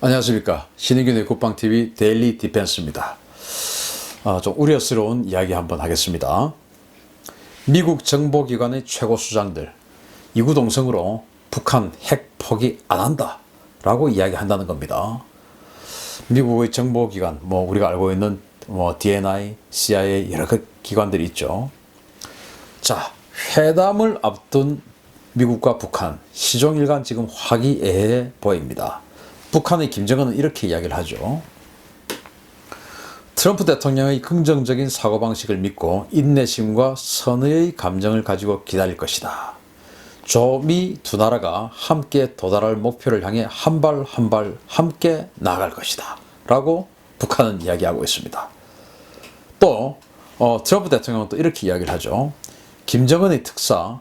안녕하십니까. 신의균의 국방TV 데일리 디펜스입니다. 좀 우려스러운 이야기 한번 하겠습니다. 미국 정보기관의 최고 수장들 이구동성으로 북한 핵 포기 안 한다 라고 이야기한다는 겁니다. 미국의 정보기관, 우리가 알고 있는 DNI, CIA 여러 기관들이 있죠. 자, 회담을 앞둔 미국과 북한, 시종일관 지금 화기애애 보입니다. 북한의 김정은은 이렇게 이야기를 하죠. 트럼프 대통령의 긍정적인 사고방식을 믿고 인내심과 선의의 감정을 가지고 기다릴 것이다. 조미 두 나라가 함께 도달할 목표를 향해 한 발 한 발 함께 나아갈 것이다 라고 북한은 이야기하고 있습니다. 또 트럼프 대통령은 또 이렇게 이야기를 하죠. 김정은의 특사,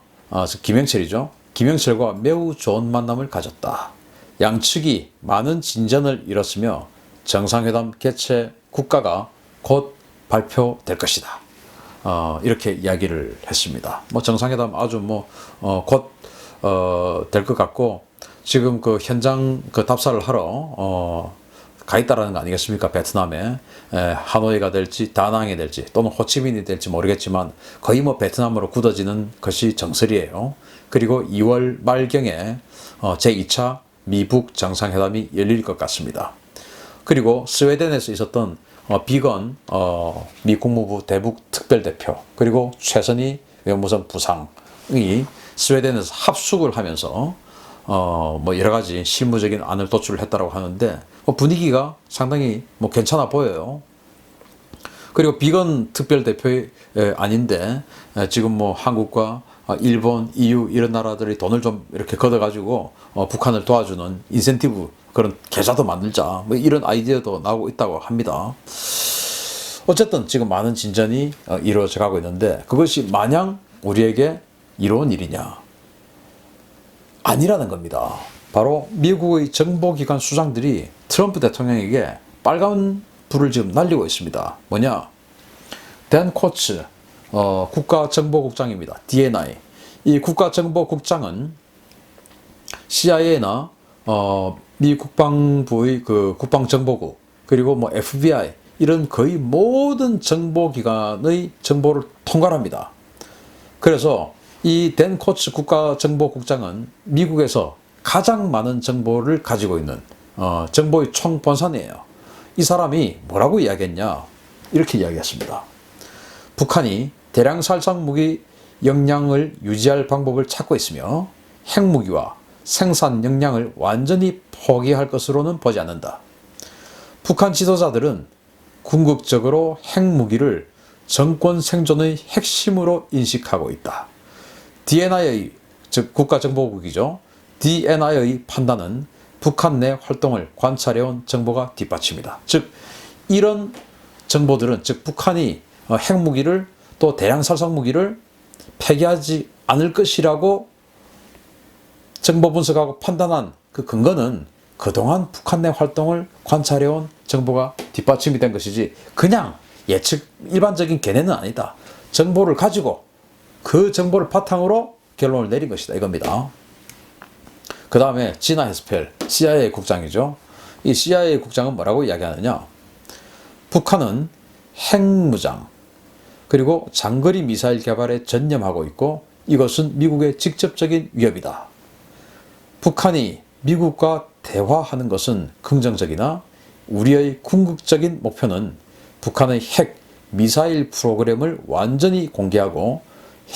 김영철이죠. 김영철과 매우 좋은 만남을 가졌다. 양측이 많은 진전을 이뤘으며 정상회담 개최 국가가 곧 발표될 것이다. 이렇게 이야기를 했습니다. 정상회담 아주 곧 될 것 같고 지금 그 현장 그 답사를 하러 가 있다라는 거 아니겠습니까? 베트남에 하노이가 될지 다낭이 될지 또는 호치민이 될지 모르겠지만 거의 베트남으로 굳어지는 것이 정설이에요. 그리고 2월 말경에 제2차 미북 정상회담이 열릴 것 같습니다. 그리고 스웨덴에서 있었던 비건 미 국무부 대북 특별대표 그리고 최선희 외무성 부상이 스웨덴에서 합숙을 하면서 여러 가지 실무적인 안을 도출을 했다고 하는데 분위기가 상당히 괜찮아 보여요. 그리고 비건 특별대표의 아닌데 지금 한국과 일본, EU 이런 나라들이 돈을 좀 이렇게 걷어가지고 북한을 도와주는 인센티브 그런 계좌도 만들자 이런 아이디어도 나오고 있다고 합니다. 어쨌든 지금 많은 진전이 이루어져 가고 있는데 그것이 마냥 우리에게 이로운 일이냐? 아니라는 겁니다. 바로 미국의 정보기관 수장들이 트럼프 대통령에게 빨간 불을 지금 날리고 있습니다. 뭐냐? 댄 코츠 국가정보국장입니다. DNI. 이 국가정보국장은 CIA나 미 국방부의 그 국방정보국 그리고 FBI 이런 거의 모든 정보기관의 정보를 통괄합니다. 그래서 이 댄 코츠 국가정보국장은 미국에서 가장 많은 정보를 가지고 있는 정보의 총본산이에요. 이 사람이 뭐라고 이야기했냐? 이렇게 이야기했습니다. 북한이 대량 살상 무기 역량을 유지할 방법을 찾고 있으며 핵무기와 생산 역량을 완전히 포기할 것으로는 보지 않는다. 북한 지도자들은 궁극적으로 핵무기를 정권 생존의 핵심으로 인식하고 있다. DNI의 즉 국가정보국이죠. DNI의 판단은 북한 내 활동을 관찰해온 정보가 뒷받칩니다. 즉 이런 정보들은 즉 북한이 핵무기를 또 대량 살상무기를 폐기하지 않을 것이라고 정보 분석하고 판단한 그 근거는 그동안 북한 내 활동을 관찰해온 정보가 뒷받침이 된 것이지 그냥 예측 일반적인 견해는 아니다. 정보를 가지고 그 정보를 바탕으로 결론을 내린 것이다 이겁니다. 그 다음에 지나 헤스펠 CIA 국장이죠. 이 CIA 국장은 뭐라고 이야기하느냐? 북한은 핵무장 그리고 장거리 미사일 개발에 전념하고 있고 이것은 미국의 직접적인 위협이다. 북한이 미국과 대화하는 것은 긍정적이나 우리의 궁극적인 목표는 북한의 핵 미사일 프로그램을 완전히 공개하고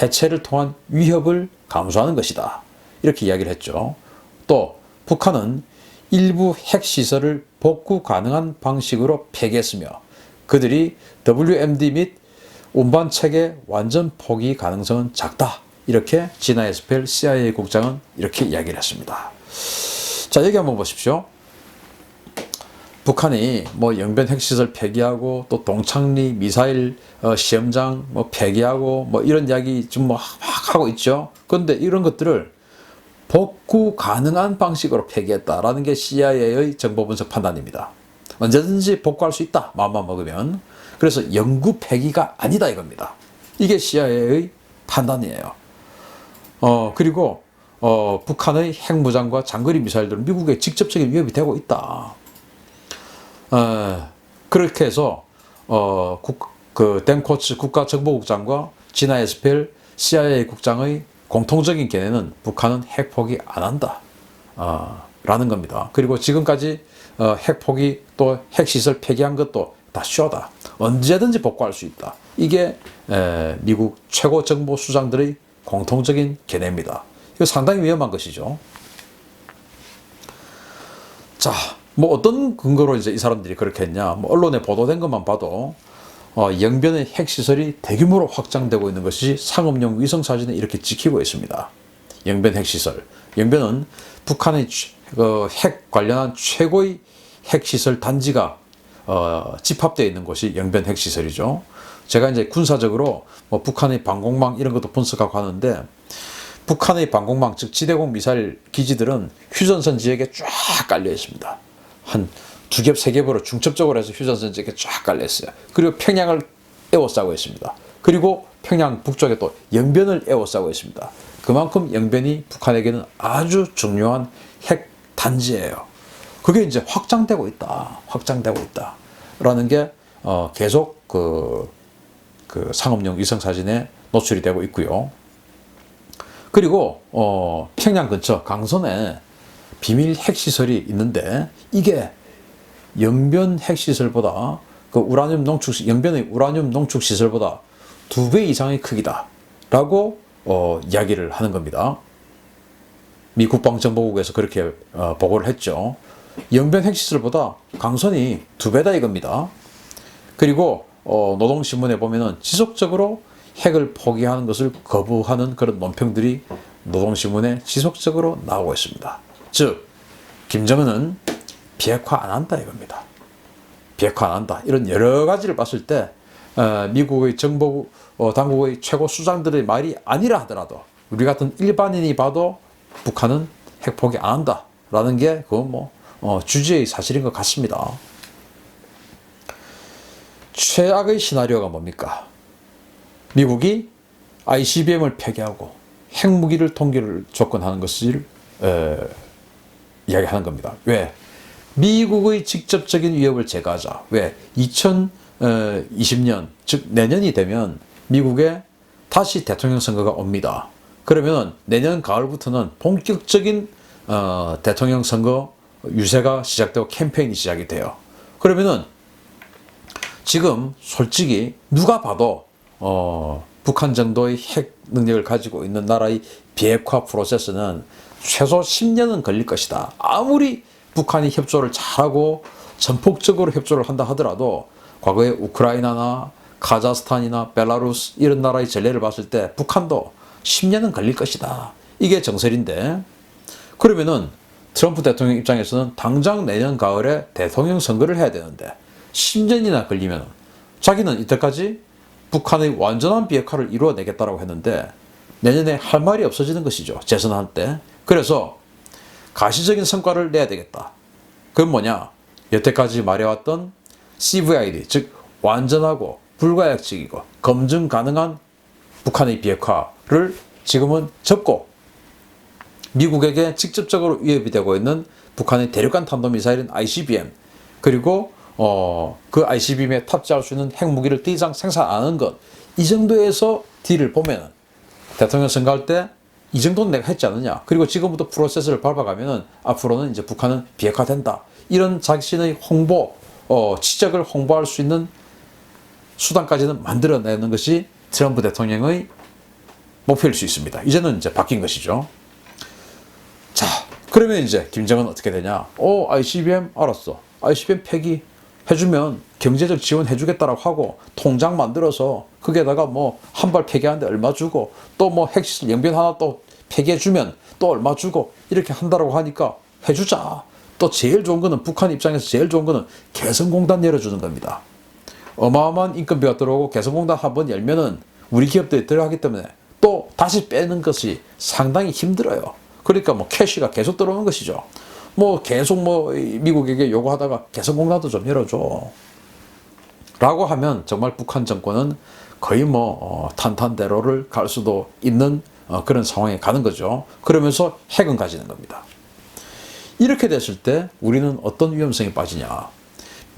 해체를 통한 위협을 감수하는 것이다. 이렇게 이야기를 했죠. 또 북한은 일부 핵시설을 복구 가능한 방식으로 폐기했으며 그들이 WMD 및 운반체계 완전 포기 가능성은 작다. 이렇게 지나 에스펠 CIA 국장은 이렇게 이야기를 했습니다. 자, 여기 한번 보십시오. 북한이 영변 핵시설 폐기하고 또 동창리 미사일 시험장 폐기하고 이런 이야기 좀 막 하고 있죠. 그런데 이런 것들을 복구 가능한 방식으로 폐기했다라는 게 CIA의 정보 분석 판단입니다. 언제든지 복구할 수 있다. 마음만 먹으면. 그래서 영구 폐기가 아니다 이겁니다. 이게 CIA의 판단이에요. 그리고 북한의 핵무장과 장거리 미사일들은 미국의 직접적인 위협이 되고 있다. 그렇게 해서 그 댄코츠 국가정보국장과 지나 에스펠 CIA 국장의 공통적인 견해는 북한은 핵포기 안 한다 라는 겁니다. 그리고 지금까지 핵포기 또 핵시설 폐기한 것도 다 쇼다. 언제든지 복구할 수 있다. 이게 미국 최고 정보 수장들의 공통적인 견해입니다. 이거 상당히 위험한 것이죠. 자, 뭐 어떤 근거로 이제 이 사람들이 그렇게 했냐? 뭐 언론에 보도된 것만 봐도 영변의 핵시설이 대규모로 확장되고 있는 것이 상업용 위성사진에 이렇게 찍히고 있습니다. 영변 핵시설. 영변은 북한의 핵 관련한 최고의 핵시설 단지가 집합되어 있는 곳이 영변 핵시설이죠. 제가 이제 군사적으로 뭐 북한의 방공망 이런 것도 분석하고 하는데, 북한의 방공망, 즉 지대공 미사일 기지들은 휴전선 지역에 쫙 깔려 있습니다. 한 두 겹, 세 겹으로 중첩적으로 해서 휴전선 지역에 쫙 깔려 있어요. 그리고 평양을 에워싸고 있습니다. 그리고 평양 북쪽에 또 영변을 에워싸고 있습니다. 그만큼 영변이 북한에게는 아주 중요한 핵 단지예요. 그게 이제 확장되고 있다. 확장되고 있다. 라는 게 계속 그 상업용 위성 사진에 노출이 되고 있고요. 그리고 평양 근처 강선에 비밀 핵시설이 있는데, 이게 영변 핵시설보다 영변의 우라늄 농축 시설보다 2배 이상의 크기다라고 이야기를 하는 겁니다. 미 국방정보국에서 그렇게 보고를 했죠. 영변 핵시설보다 강선이 2배다 이겁니다. 그리고 노동신문에 보면은 지속적으로 핵을 포기하는 것을 거부하는 그런 논평들이 노동신문에 지속적으로 나오고 있습니다. 즉, 김정은은 비핵화 안 한다 이겁니다. 비핵화 안 한다. 이런 여러 가지를 봤을 때 미국의 정보 당국의 최고 수장들의 말이 아니라 하더라도 우리 같은 일반인이 봐도 북한은 핵 포기 안 한다라는 게 그건 뭐 주지의 사실인 것 같습니다. 최악의 시나리오가 뭡니까? 미국이 ICBM을 폐기하고 핵무기를 통기를 조건하는 것을 이야기하는 겁니다. 왜? 미국의 직접적인 위협을 제거하자. 왜? 2020년, 즉 내년이 되면 미국에 다시 대통령 선거가 옵니다. 그러면 내년 가을부터는 본격적인 대통령 선거 유세가 시작되고 캠페인이 시작이 돼요. 그러면은 지금 솔직히 누가 봐도 북한 정도의 핵 능력을 가지고 있는 나라의 비핵화 프로세스는 최소 10년은 걸릴 것이다. 아무리 북한이 협조를 잘하고 전폭적으로 협조를 한다 하더라도 과거에 우크라이나나 카자흐스탄이나 벨라루스 이런 나라의 전례를 봤을 때 북한도 10년은 걸릴 것이다. 이게 정설인데, 그러면은 트럼프 대통령 입장에서는 당장 내년 가을에 대통령 선거를 해야 되는데 10년이나 걸리면 자기는 이때까지 북한의 완전한 비핵화를 이루어내겠다라고 했는데 내년에 할 말이 없어지는 것이죠. 재선할 때. 그래서 가시적인 성과를 내야 되겠다. 그건 뭐냐? 여태까지 말해왔던 CVID, 즉 완전하고 불가역적이고 검증 가능한 북한의 비핵화를 지금은 접고 미국에게 직접적으로 위협이 되고 있는 북한의 대륙간 탄도미사일인 ICBM, 그리고 그 ICBM에 탑재할 수 있는 핵무기를 더 이상 생산 안 하는 것, 이 정도에서 딜을 보면 대통령 선거할 때 이 정도는 내가 했지 않느냐. 그리고 지금부터 프로세스를 밟아가면은 앞으로는 이제 북한은 비핵화된다. 이런 자신의 홍보, 지적을 홍보할 수 있는 수단까지는 만들어내는 것이 트럼프 대통령의 목표일 수 있습니다. 이제는 이제 바뀐 것이죠. 자, 그러면 이제 김정은 어떻게 되냐? ICBM 알았어. ICBM 폐기 해주면 경제적 지원 해주겠다라고 하고 통장 만들어서 거기에다가 뭐 한 발 폐기하는데 얼마 주고 또 뭐 핵시설 영변 하나 또 폐기해주면 또 얼마 주고 이렇게 한다라고 하니까 해주자. 또 제일 좋은 거는 북한 입장에서 제일 좋은 거는 개성공단 열어주는 겁니다. 어마어마한 인건비가 들어오고 개성공단 한번 열면은 우리 기업들이 들어가기 때문에 또 다시 빼는 것이 상당히 힘들어요. 그러니까 뭐 캐시가 계속 들어오는 것이죠. 뭐 계속 뭐 미국에게 요구하다가 개성공단도 좀 열어줘 라고 하면 정말 북한 정권은 거의 뭐 탄탄대로를 갈 수도 있는 그런 상황에 가는 거죠. 그러면서 핵은 가지는 겁니다. 이렇게 됐을 때 우리는 어떤 위험성에 빠지냐?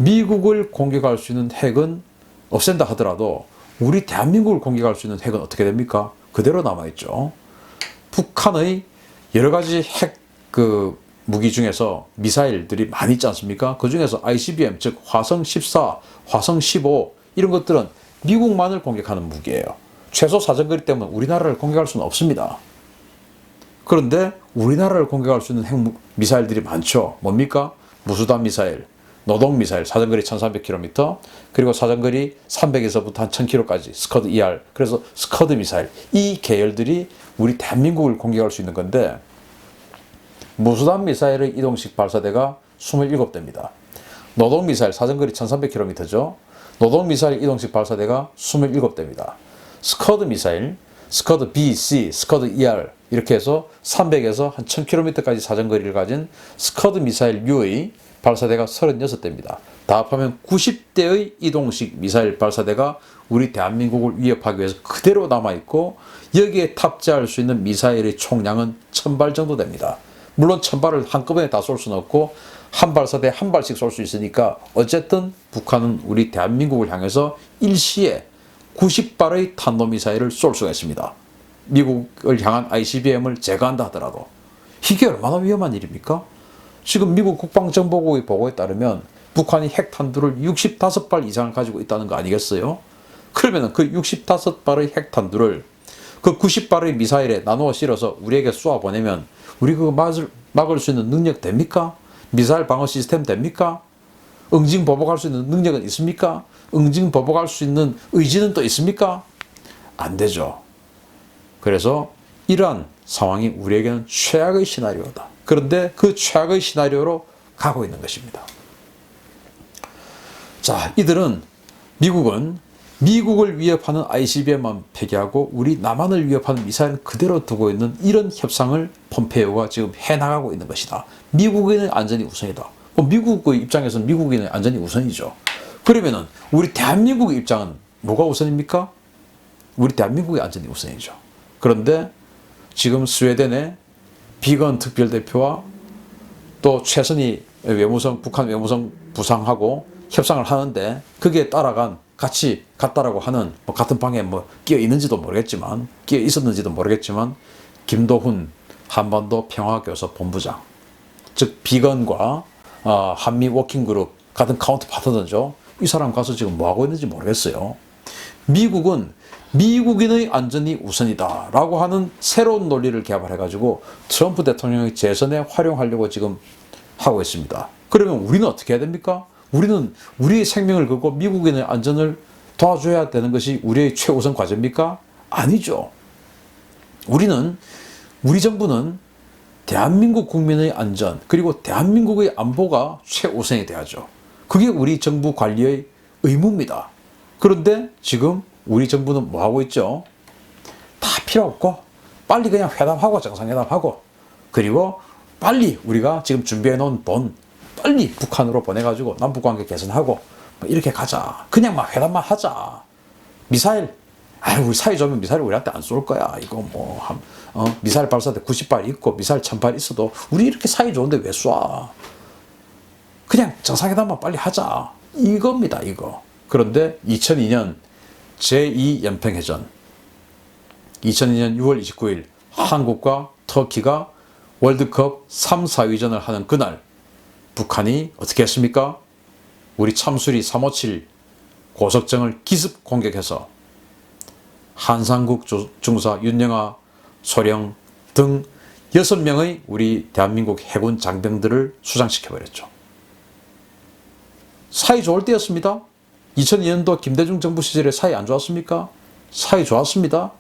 미국을 공격할 수 있는 핵은 없앤다 하더라도 우리 대한민국을 공격할 수 있는 핵은 어떻게 됩니까? 그대로 남아있죠. 북한의 여러 가지 핵 무기 중에서 미사일들이 많이 있지 않습니까? 그 중에서 ICBM, 즉 화성 14, 화성 15 이런 것들은 미국만을 공격하는 무기예요. 최소 사정거리 때문에 우리나라를 공격할 수는 없습니다. 그런데 우리나라를 공격할 수 있는 핵 미사일들이 많죠. 뭡니까? 무수단 미사일, 노동 미사일, 사정거리 1300km, 그리고 사정거리 300에서부터 한 1000km까지 스커드 ER, 그래서 스커드 미사일, 이 계열들이 우리 대한민국을 공격할 수 있는 건데, 무수단 미사일의 이동식 발사대가 27대입니다. 노동 미사일 사정거리 1300km죠. 노동 미사일 이동식 발사대가 27대입니다. 스커드 미사일, 스커드 B, C, 스커드 ER 이렇게 해서 300에서 한 1000km까지 사정거리를 가진 스커드 미사일 U의 발사대가 36대입니다. 다 합하면 90대의 이동식 미사일 발사대가 우리 대한민국을 위협하기 위해서 그대로 남아있고, 여기에 탑재할 수 있는 미사일의 총량은 1000발 정도 됩니다. 물론 1000발을 한꺼번에 다 쏠 수는 없고 한 발사대 한 발씩 쏠 수 있으니까 어쨌든 북한은 우리 대한민국을 향해서 일시에 90발의 탄도미사일을 쏠 수가 있습니다. 미국을 향한 ICBM을 제거한다 하더라도. 이게 얼마나 위험한 일입니까? 지금 미국 국방정보국의 보고에 따르면 북한이 핵탄두를 65발 이상을 가지고 있다는 거 아니겠어요? 그러면 그 65발의 핵탄두를 그 90발의 미사일에 나누어 실어서 우리에게 쏘아보내면 우리 그거 막을 수 있는 능력 됩니까? 미사일 방어 시스템 됩니까? 응징보복할 수 있는 능력은 있습니까? 응징보복할 수 있는 의지는 또 있습니까? 안 되죠. 그래서 이러한 상황이 우리에게는 최악의 시나리오다. 그런데 그 최악의 시나리오로 가고 있는 것입니다. 자, 미국은 미국을 위협하는 ICBM만 폐기하고 우리 남한을 위협하는 미사일은 그대로 두고 있는 이런 협상을 폼페이오가 지금 해나가고 있는 것이다. 미국인의 안전이 우선이다. 미국의 입장에서는 미국인의 안전이 우선이죠. 그러면은 우리 대한민국의 입장은 뭐가 우선입니까? 우리 대한민국의 안전이 우선이죠. 그런데 지금 스웨덴의 비건 특별대표와 또 최선희 북한 외무성 부상하고 협상을 하는데, 거기에 따라간 같이 갔다라고 하는, 같은 방에 끼어 있는지도 모르겠지만, 끼어 있었는지도 모르겠지만, 김도훈 한반도 평화교섭 본부장, 즉 비건과 한미 워킹그룹 같은 카운터 파트너죠. 이 사람 가서 지금 뭐 하고 있는지 모르겠어요. 미국은 미국인의 안전이 우선이다 라고 하는 새로운 논리를 개발해가지고 트럼프 대통령의 재선에 활용하려고 지금 하고 있습니다. 그러면 우리는 어떻게 해야 됩니까? 우리는 우리의 생명을 걸고 미국인의 안전을 도와줘야 되는 것이 우리의 최우선 과제입니까? 아니죠. 우리 정부는 대한민국 국민의 안전, 그리고 대한민국의 안보가 최우선이 돼야죠. 그게 우리 정부 관리의 의무입니다. 그런데 지금 우리 정부는 뭐 하고 있죠? 다 필요 없고 빨리 그냥 회담하고 정상회담하고, 그리고 빨리 우리가 지금 준비해 놓은 돈 빨리 북한으로 보내가지고 남북관계 개선하고 이렇게 가자. 그냥 회담만 하자. 미사일, 우리 사이 좋으면 미사일 우리한테 안 쏠 거야. 이거 미사일 발사대 90발 있고 미사일 1000발 있어도 우리 이렇게 사이 좋은데 왜 쏴? 그냥 정상회담만 빨리 하자. 이겁니다, 이거. 그런데 2002년 제2연평해전, 2002년 6월 29일 한국과 터키가 월드컵 3, 4위전을 하는 그날 북한이 어떻게 했습니까? 우리 참수리 357 고석정을 기습 공격해서 한상국 중사, 윤영아, 소령 등 6명의 우리 대한민국 해군 장병들을 수장시켜버렸죠. 사이 좋을 때였습니다. 2002년도 김대중 정부 시절에 사이 안 좋았습니까? 사이 좋았습니다.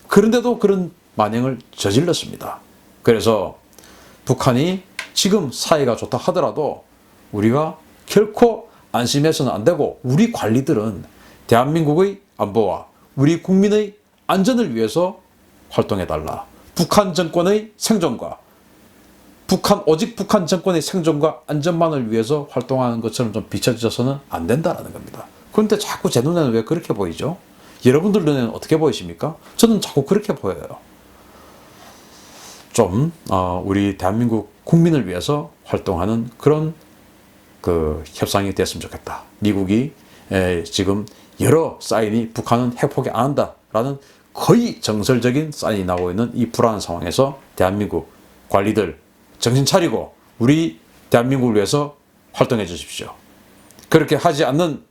그런데도 그런 만행을 저질렀습니다. 그래서 북한이 지금 사이가 좋다 하더라도 우리가 결코 안심해서는 안 되고, 우리 관리들은 대한민국의 안보와 우리 국민의 안전을 위해서 활동해달라. 북한 정권의 생존과 오직 북한 정권의 생존과 안전만을 위해서 활동하는 것처럼 좀 비춰져서는 안 된다는 겁니다. 그런데 자꾸 제 눈에는 왜 그렇게 보이죠? 여러분들 눈에는 어떻게 보이십니까? 저는 자꾸 그렇게 보여요. 좀 우리 대한민국 국민을 위해서 활동하는 그런 그 협상이 됐으면 좋겠다. 미국이 지금 여러 사인이 북한은 핵포기 안 한다라는 거의 정설적인 사인이 나오고 있는 이 불안한 상황에서 대한민국 관리들 정신 차리고 우리 대한민국을 위해서 활동해 주십시오. 그렇게 하지 않는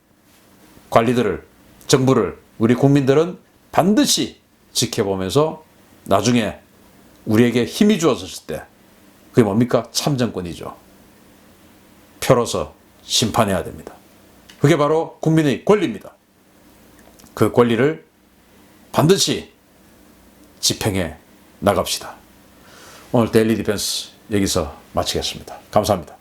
관리들을, 정부를 우리 국민들은 반드시 지켜보면서 나중에 우리에게 힘이 주어졌을 때 그게 뭡니까? 참정권이죠. 표로서 심판해야 됩니다. 그게 바로 국민의 권리입니다. 그 권리를 반드시 집행해 나갑시다. 오늘 데일리 디펜스 여기서 마치겠습니다. 감사합니다.